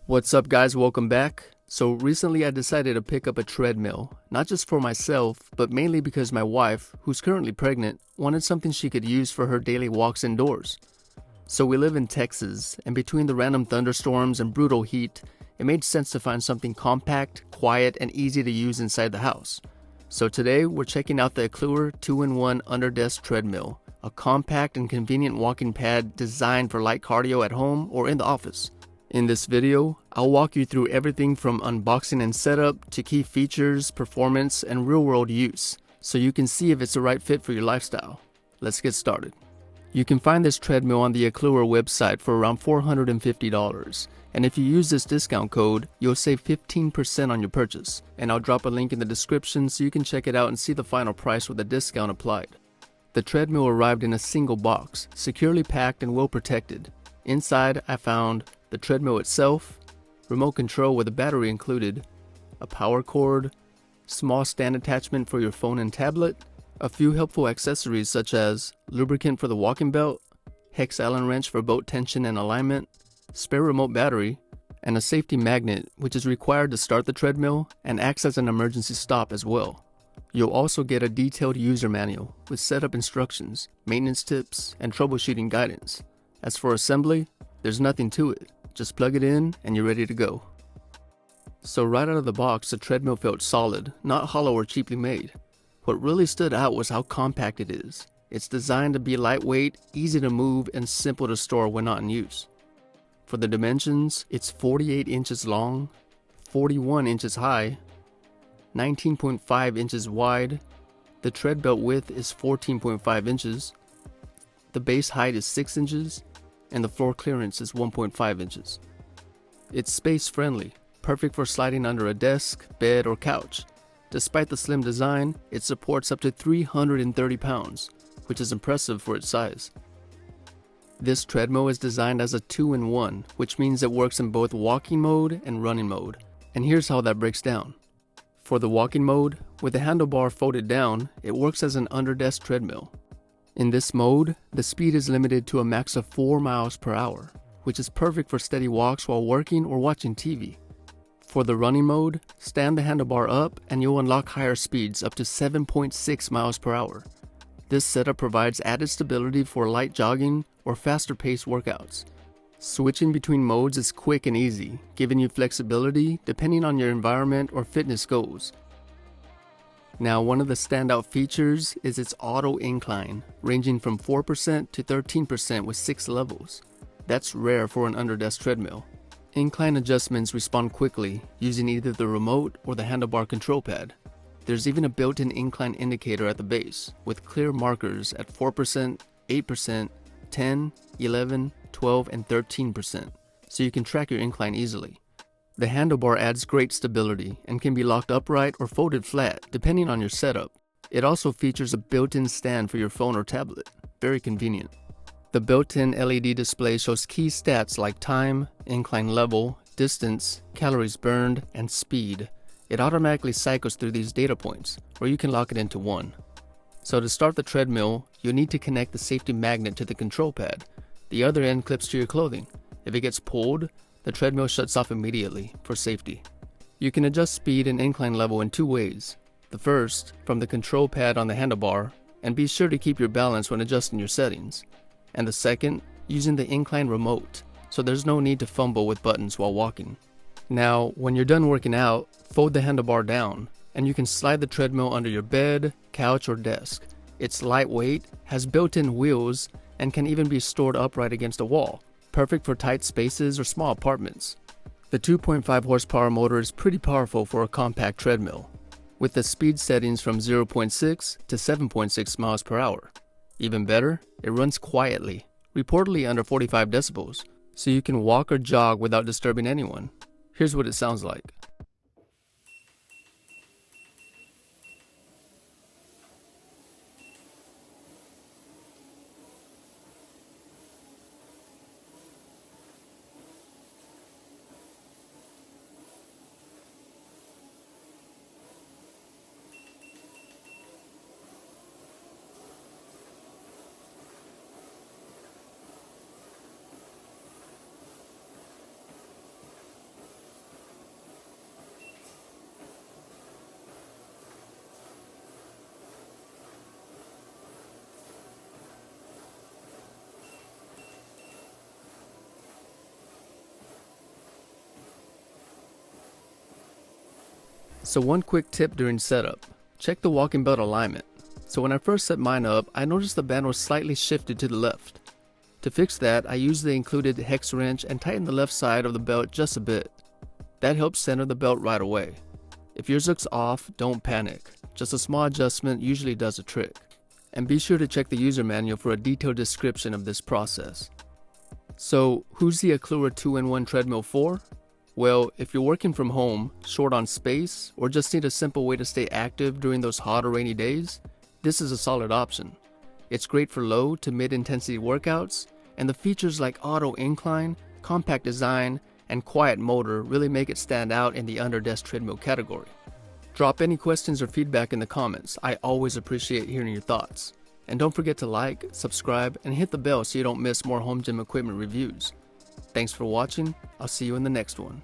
What's up, guys? Welcome back. So recently I decided to pick up a treadmill, not just for myself, but mainly because my wife, who's currently pregnant, wanted something she could use for her daily walks indoors. So we live in Texas, and between the random thunderstorms and brutal heat, it made sense to find something compact, quiet, and easy to use inside the house. So today we're checking out the AKLUER 2-in-1 Under-Desk Treadmill, a compact and convenient walking pad designed for light cardio at home or in the office. In this video, I'll walk you through everything from unboxing and setup to key features, performance, and real-world use, so you can see if it's the right fit for your lifestyle. Let's get started. You can find this treadmill on the AKLUER website for around $450, and if you use this discount code, you'll save 15% on your purchase, and I'll drop a link in the description so you can check it out and see the final price with the discount applied. The treadmill arrived in a single box, securely packed and well protected. Inside, I found the treadmill itself, remote control with a battery included, a power cord, small stand attachment for your phone and tablet, a few helpful accessories such as lubricant for the walking belt, hex Allen wrench for bolt tension and alignment, spare remote battery, and a safety magnet which is required to start the treadmill and acts as an emergency stop as well. You'll also get a detailed user manual with setup instructions, maintenance tips, and troubleshooting guidance. As for assembly, there's nothing to it. Just plug it in and you're ready to go. So right out of the box, the treadmill felt solid, not hollow or cheaply made. What really stood out was how compact it is. It's designed to be lightweight, easy to move, and simple to store when not in use. For the dimensions, it's 48 inches long, 41 inches high, 19.5 inches wide, the tread belt width is 14.5 inches, the base height is 6 inches, and the floor clearance is 1.5 inches. It's space-friendly, perfect for sliding under a desk, bed, or couch. Despite the slim design, it supports up to 330 pounds, which is impressive for its size. This treadmill is designed as a 2-in-1, which means it works in both walking mode and running mode. And here's how that breaks down. For the walking mode, with the handlebar folded down, it works as an under-desk treadmill. In this mode, the speed is limited to a max of 4 miles per hour, which is perfect for steady walks while working or watching TV. For the running mode, stand the handlebar up and you'll unlock higher speeds up to 7.6 miles per hour. This setup provides added stability for light jogging or faster-paced workouts. Switching between modes is quick and easy, giving you flexibility depending on your environment or fitness goals. Now, one of the standout features is its auto incline, ranging from 4% to 13% with 6 levels. That's rare for an under-desk treadmill. Incline adjustments respond quickly, using either the remote or the handlebar control pad. There's even a built-in incline indicator at the base, with clear markers at 4%, 8%, 10, 11, 12, and 13%, so you can track your incline easily. The handlebar adds great stability and can be locked upright or folded flat, depending on your setup. It also features a built-in stand for your phone or tablet. Very convenient. The built-in LED display shows key stats like time, incline level, distance, calories burned, and speed. It automatically cycles through these data points, or you can lock it into one. So to start the treadmill, you'll need to connect the safety magnet to the control pad. The other end clips to your clothing. If it gets pulled, the treadmill shuts off immediately for safety. You can adjust speed and incline level in 2 ways. The first, from the control pad on the handlebar, and be sure to keep your balance when adjusting your settings. And the second, using the incline remote, so there's no need to fumble with buttons while walking. Now, when you're done working out, fold the handlebar down, and you can slide the treadmill under your bed, couch, or desk. It's lightweight, has built-in wheels, and can even be stored upright against a wall. Perfect for tight spaces or small apartments. The 2.5 horsepower motor is pretty powerful for a compact treadmill, with the speed settings from 0.6 to 7.6 miles per hour. Even better, it runs quietly, reportedly under 45 decibels, so you can walk or jog without disturbing anyone. Here's what it sounds like. So one quick tip during setup, check the walking belt alignment. So when I first set mine up, I noticed the band was slightly shifted to the left. To fix that, I used the included hex wrench and tightened the left side of the belt just a bit. That helps center the belt right away. If yours looks off, don't panic. Just a small adjustment usually does the trick. And be sure to check the user manual for a detailed description of this process. So, who's the AKLUER 2-in-1 treadmill for? Well, if you're working from home, short on space, or just need a simple way to stay active during those hot or rainy days, this is a solid option. It's great for low to mid-intensity workouts, and the features like auto incline, compact design, and quiet motor really make it stand out in the under-desk treadmill category. Drop any questions or feedback in the comments. I always appreciate hearing your thoughts. And don't forget to like, subscribe, and hit the bell so you don't miss more home gym equipment reviews. Thanks for watching. I'll see you in the next one.